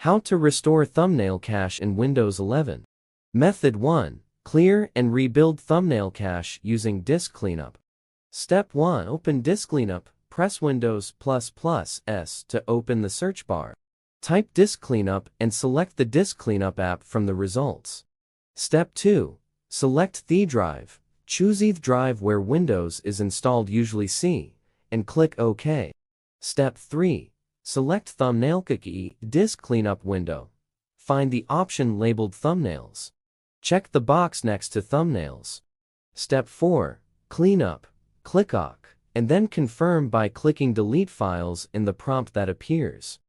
How to restore thumbnail cache in Windows 11. Method 1. Clear and rebuild thumbnail cache using Disk Cleanup. Step 1. Open Disk Cleanup. Press Windows ++S to open the search bar. Type Disk Cleanup and select the Disk Cleanup app from the results. Step 2. Select the drive. Choose the drive where Windows is installed, usually C, and click OK. Step 3. Select Thumbnail Cookie Disk Cleanup window. Find the option labeled Thumbnails. Check the box next to Thumbnails. Step 4. Cleanup. Click OK, and then confirm by clicking Delete Files in the prompt that appears.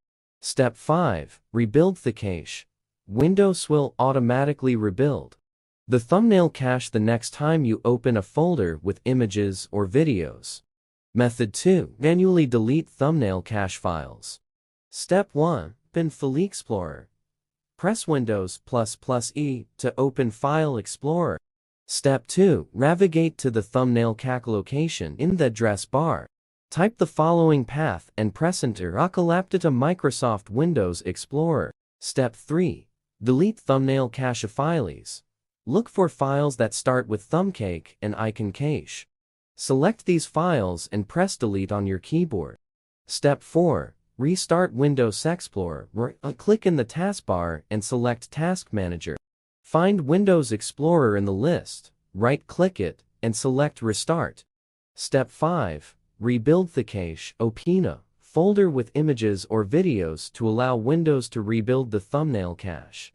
Step 5. Rebuild the cache. Windows will automatically rebuild the thumbnail cache the next time you open a folder with images or videos. Method 2. Manually delete thumbnail cache files. Step 1. Open File Explorer. Press Windows ++E to open File Explorer. Step 2. Navigate to the thumbnail cache location in the address bar. Type the following path and press Enter. Collapse to Microsoft Windows Explorer. Step 3. Delete thumbnail cache files. Look for files that start with Thumbcake and Icon Cache. Select these files and press Delete on your keyboard. Step 4. Restart Windows Explorer. Click in the taskbar and select Task Manager. Find Windows Explorer in the list, right-click it, and select Restart. Step 5. Rebuild the cache. Open a folder with images or videos to allow Windows to rebuild the thumbnail cache.